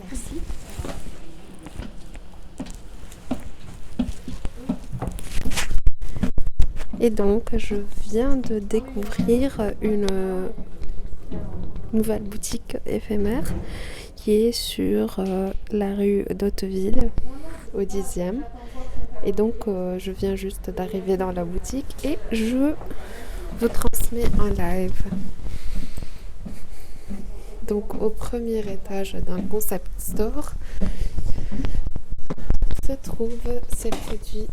Merci. Et donc, je viens de découvrir une nouvelle boutique éphémère qui est sur la rue d'Hauteville, au 10e. Et donc, je viens juste d'arriver dans la boutique et je vous transmets en live. Donc, au premier étage d'un concept store se trouvent ces produits.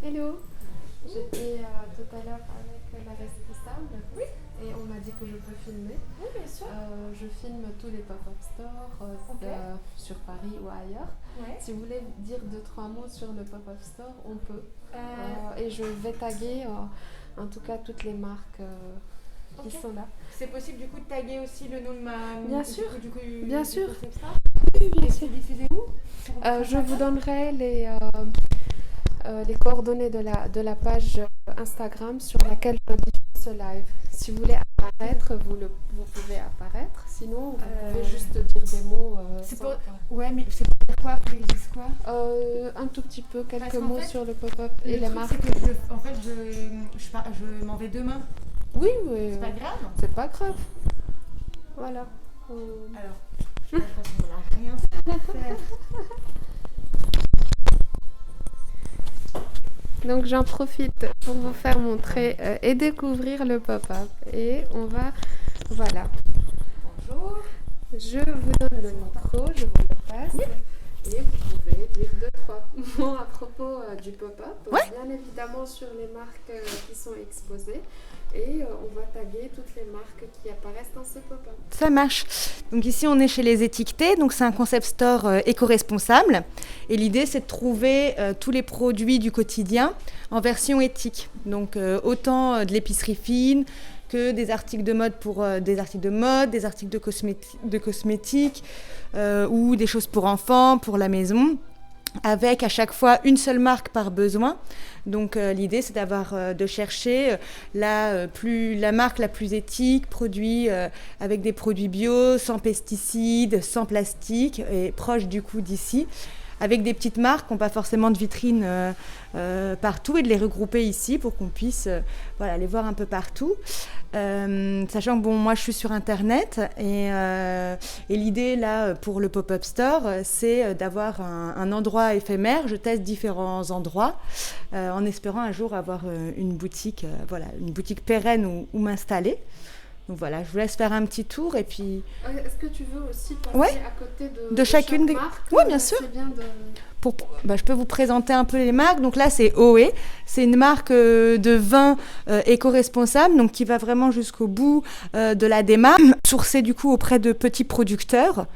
Hello, j'étais tout à l'heure avec la responsable. Oui. Et on m'a dit que je peux filmer. Oui, bien sûr. Je filme tous les pop-up stores sur Paris ou ailleurs. Ouais. Si vous voulez dire 2-3 mots sur le pop-up store, on peut. Et je vais taguer en tout cas toutes les marques qui sont là. C'est possible du coup de taguer aussi le nom de ma... Bien sûr, bien sûr. Oui, bien sûr. Diffusez où Je vous donnerai les coordonnées de la page Instagram sur laquelle je diffuse ce live. Si vous voulez apparaître, vous pouvez apparaître. Sinon, vous pouvez juste dire des mots. Ouais, mais c'est pour quoi? Pour qu'ils disent quoi? Un tout petit peu, quelques qu'en mots fait, sur le pop-up et les marques. C'est que je m'en vais demain. Oui. C'est pas grave? C'est pas grave. Voilà. Alors, je pense qu'on n'a rien à faire. Donc j'en profite pour vous faire montrer et découvrir le pop-up. Et on va... Voilà. Bonjour. Je vous donne le micro, je vous le passe. Oui. Et vous pouvez dire 2-3 mots à propos du pop-up. Ouais. Bien évidemment sur les marques qui sont exposées. Et on va taguer toutes les marques qui apparaissent dans ce pop-up. Ça marche. Donc ici, on est chez Les Étiquetés. Donc c'est un concept store éco-responsable. Et l'idée, c'est de trouver tous les produits du quotidien en version éthique. Donc autant de l'épicerie fine que des articles de mode pour des articles de mode, des articles de cosmétiques ou des choses pour enfants, pour la maison, avec à chaque fois une seule marque par besoin. Donc l'idée, c'est de chercher la marque la plus éthique, produit avec des produits bio, sans pesticides, sans plastique et proche du coup d'ici, avec des petites marques qui n'ont pas forcément de vitrine partout, et de les regrouper ici pour qu'on puisse les voir un peu partout. Sachant que moi je suis sur internet et l'idée là pour le pop-up store, c'est d'avoir un endroit éphémère. Je teste différents endroits en espérant un jour avoir une boutique pérenne où m'installer. Donc voilà, je vous laisse faire un petit tour et puis... Est-ce que tu veux aussi passer à côté de chacune chaque marque? Oui, bien sûr. C'est bien de... je peux vous présenter un peu les marques. Donc là, c'est OE. C'est une marque de vin éco-responsable, donc qui va vraiment jusqu'au bout de la démarche, sourcée du coup auprès de petits producteurs.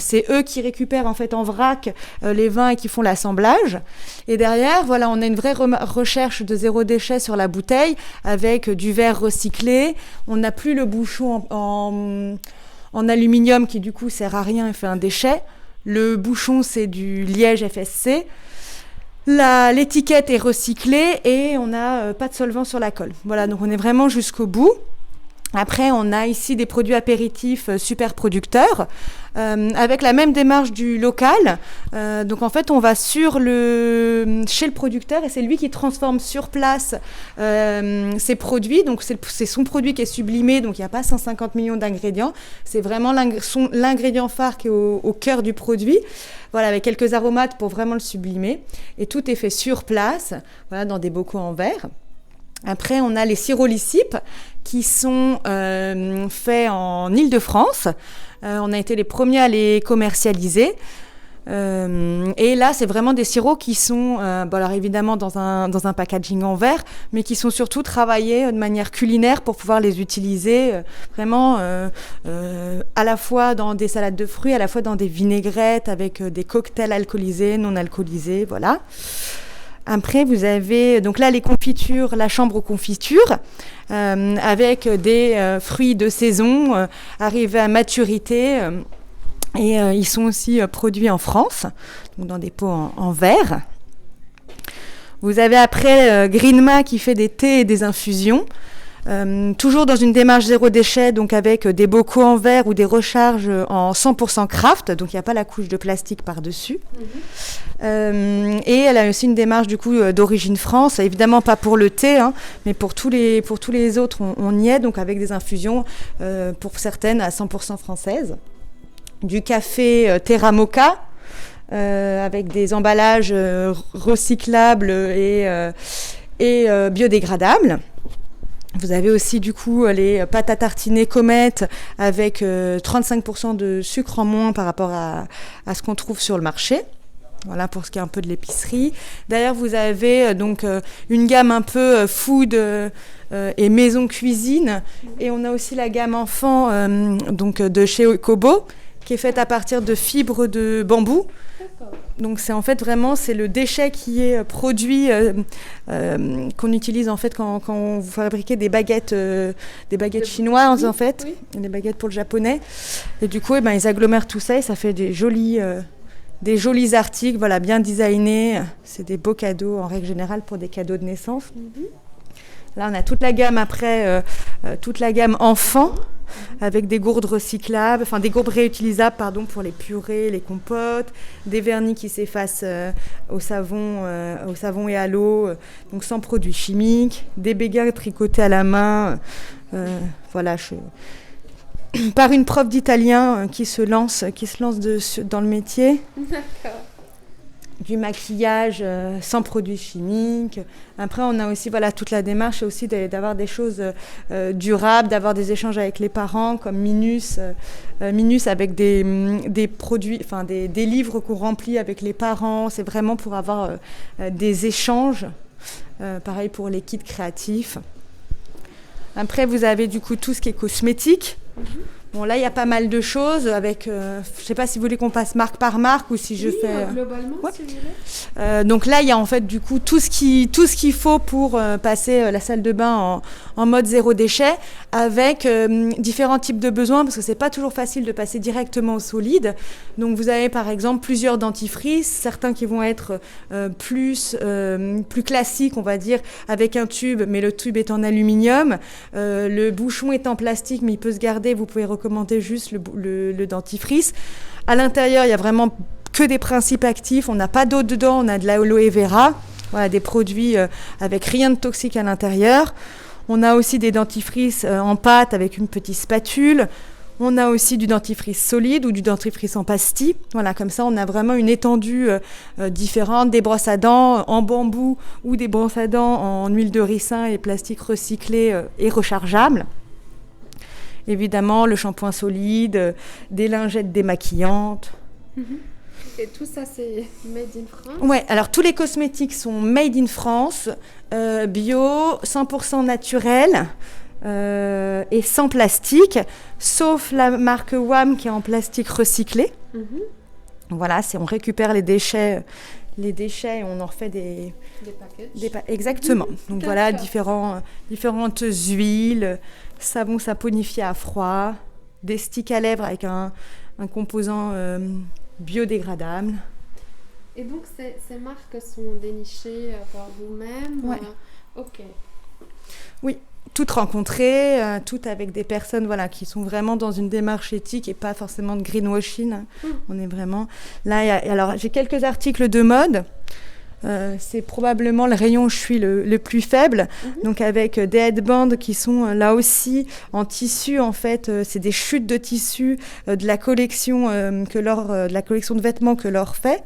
C'est eux qui récupèrent en fait en vrac les vins et qui font l'assemblage. Et derrière, on a une vraie recherche de zéro déchet sur la bouteille avec du verre recyclé. On n'a plus le bouchon en aluminium qui du coup sert à rien et fait un déchet. Le bouchon, c'est du liège FSC. L'étiquette est recyclée et on n'a pas de solvant sur la colle. Voilà, donc on est vraiment jusqu'au bout. Après, on a ici des produits apéritifs super producteurs avec la même démarche du local. Donc en fait, on va chez le producteur et c'est lui qui transforme sur place ses produits. Donc c'est son produit qui est sublimé, donc il n'y a pas 150 millions d'ingrédients. C'est vraiment l'ingrédient phare qui est au cœur du produit. Voilà, avec quelques aromates pour vraiment le sublimer. Et tout est fait sur place, dans des bocaux en verre. Après, on a les sirop-lysipes qui sont faits en Île-de-France. On a été les premiers à les commercialiser. Et là, c'est vraiment des sirops qui sont, alors évidemment dans un packaging en verre, mais qui sont surtout travaillés de manière culinaire pour pouvoir les utiliser vraiment à la fois dans des salades de fruits, à la fois dans des vinaigrettes avec des cocktails alcoolisés, non alcoolisés, voilà. Après, vous avez donc là les confitures, la chambre aux confitures, avec des fruits de saison arrivés à maturité. Et ils sont aussi produits en France, donc dans des pots en verre. Vous avez après Greenma qui fait des thés et des infusions, toujours dans une démarche zéro déchet, donc avec des bocaux en verre ou des recharges en 100% craft, donc il n'y a pas la couche de plastique par-dessus. Et elle a aussi une démarche du coup d'origine France, évidemment pas pour le thé, mais pour tous les autres on y est, donc avec des infusions pour certaines à 100% françaises. Du café Terra Mocha avec des emballages recyclables et biodégradables. Vous avez aussi du coup les pâtes à tartiner Comet avec 35% de sucre en moins par rapport à ce qu'on trouve sur le marché. Voilà pour ce qui est un peu de l'épicerie. D'ailleurs, vous avez donc une gamme un peu food et maison cuisine. Et on a aussi la gamme enfant donc de chez Kobo, qui est faite à partir de fibres de bambou. D'accord. Donc c'est en fait vraiment c'est le déchet qui est produit qu'on utilise en fait quand vous fabriquez des baguettes chinoises en fait, oui. Des baguettes pour le japonais. Et du coup ils agglomèrent tout ça et ça fait des jolis articles, voilà, bien designés. C'est des beaux cadeaux en règle générale pour des cadeaux de naissance. Là on a toute la gamme après, toute la gamme enfant. Avec des gourdes recyclables, des gourdes réutilisables pour les purées, les compotes, des vernis qui s'effacent au savon et à l'eau, donc sans produits chimiques, des béguins tricotés à la main, par une prof d'italien qui se lance dans le métier. D'accord. Du maquillage sans produits chimiques. Après, on a aussi toute la démarche aussi d'avoir des choses durables, d'avoir des échanges avec les parents, comme Minus avec des produits, des livres qu'on remplit avec les parents. C'est vraiment pour avoir des échanges. Pareil pour les kits créatifs. Après, vous avez du coup tout ce qui est cosmétique. Bon, là, il y a pas mal de choses avec... je ne sais pas si vous voulez qu'on passe marque par marque ou si je fais... globalement, ouais. Si vous voulez. Donc là, il y a en fait du coup tout ce qu'il faut pour passer la salle de bain en mode zéro déchet avec différents types de besoins parce que c'est pas toujours facile de passer directement au solide. Donc vous avez par exemple plusieurs dentifrices, certains qui vont être plus classiques, on va dire, avec un tube, mais le tube est en aluminium. Le bouchon est en plastique, mais il peut se garder. Vous pouvez recommander juste le dentifrice. À l'intérieur, il y a vraiment que des principes actifs. On n'a pas d'eau dedans, on a de l'aloe vera. Voilà, des produits avec rien de toxique à l'intérieur. On a aussi des dentifrices en pâte avec une petite spatule. On a aussi du dentifrice solide ou du dentifrice en pastille. Voilà, comme ça, on a vraiment une étendue différente. Des brosses à dents en bambou ou des brosses à dents en huile de ricin et plastique recyclé et rechargeable. Évidemment, le shampoing solide, des lingettes démaquillantes. Et tout ça, c'est made in France ? Ouais, alors tous les cosmétiques sont made in France, bio, 100% naturel et sans plastique, sauf la marque WAM qui est en plastique recyclé. Voilà, on récupère les déchets et on en refait des packages. Exactement. Donc voilà, différentes huiles, savon saponifié à froid, des sticks à lèvres avec un composant biodégradable. Et donc ces marques sont dénichées par vous-même ? Ouais. Ok. Oui, toutes rencontrées, toutes avec des personnes qui sont vraiment dans une démarche éthique et pas forcément de greenwashing. On est vraiment... Là, alors, j'ai quelques articles de mode. C'est probablement le rayon où je suis le plus faible. Donc avec des headbands qui sont là aussi en tissu en fait. C'est des chutes de tissu de la collection de la collection de vêtements que Laure fait,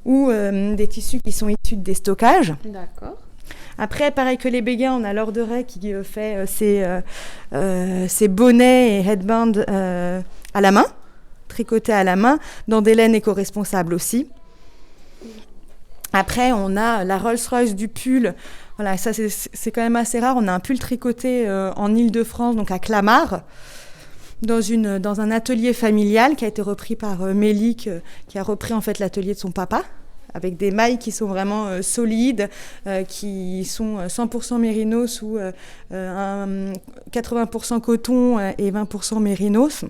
ou des tissus qui sont issus de déstockage. D'accord. Après, pareil que les Béguins, on a Laure de Ray qui fait ses bonnets et headbands à la main, tricotés à la main, dans des laines éco-responsables aussi. Après, on a la Rolls-Royce du pull. Voilà, ça c'est quand même assez rare. On a un pull tricoté en Île-de-France, donc à Clamart, dans un atelier familial qui a été repris par Mélique, qui a repris en fait l'atelier de son papa, avec des mailles qui sont vraiment solides, qui sont 100% mérinos ou 80% coton et 20% mérinos.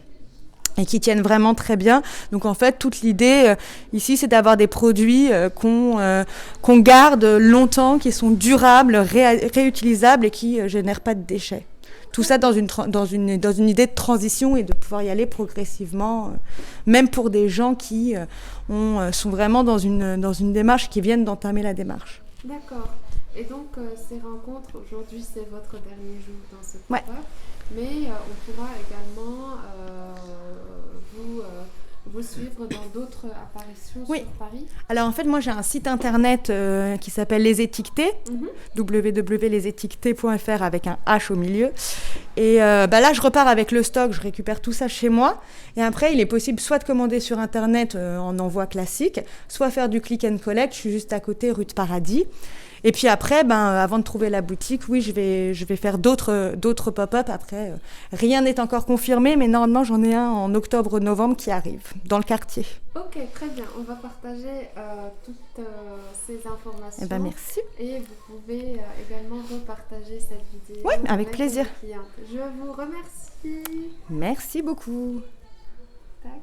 Et qui tiennent vraiment très bien. Donc en fait, toute l'idée ici, c'est d'avoir des produits qu'on garde longtemps, qui sont durables, réutilisables et qui génèrent pas de déchets. Tout ça dans une idée de transition et de pouvoir y aller progressivement, même pour des gens qui sont vraiment dans une démarche, qui viennent d'entamer la démarche. D'accord. Et donc, ces rencontres, aujourd'hui, c'est votre dernier jour dans ce pop-up. Mais on pourra également vous suivre dans d'autres apparitions sur Paris. Alors en fait, moi j'ai un site internet qui s'appelle Les Étiquetés, www.lesétiquetés.fr avec un H au milieu. Et là, je repars avec le stock, je récupère tout ça chez moi. Et après, il est possible soit de commander sur internet en envoi classique, soit faire du click and collect. Je suis juste à côté, rue de Paradis. Et puis après, avant de trouver la boutique, oui, je vais faire d'autres pop-up. Après, rien n'est encore confirmé, mais normalement, j'en ai un en octobre-novembre qui arrive, dans le quartier. Ok, très bien. On va partager toutes ces informations. Merci. Et vous pouvez également repartager cette vidéo. Oui, avec plaisir. Je vous remercie. Merci beaucoup. Tac.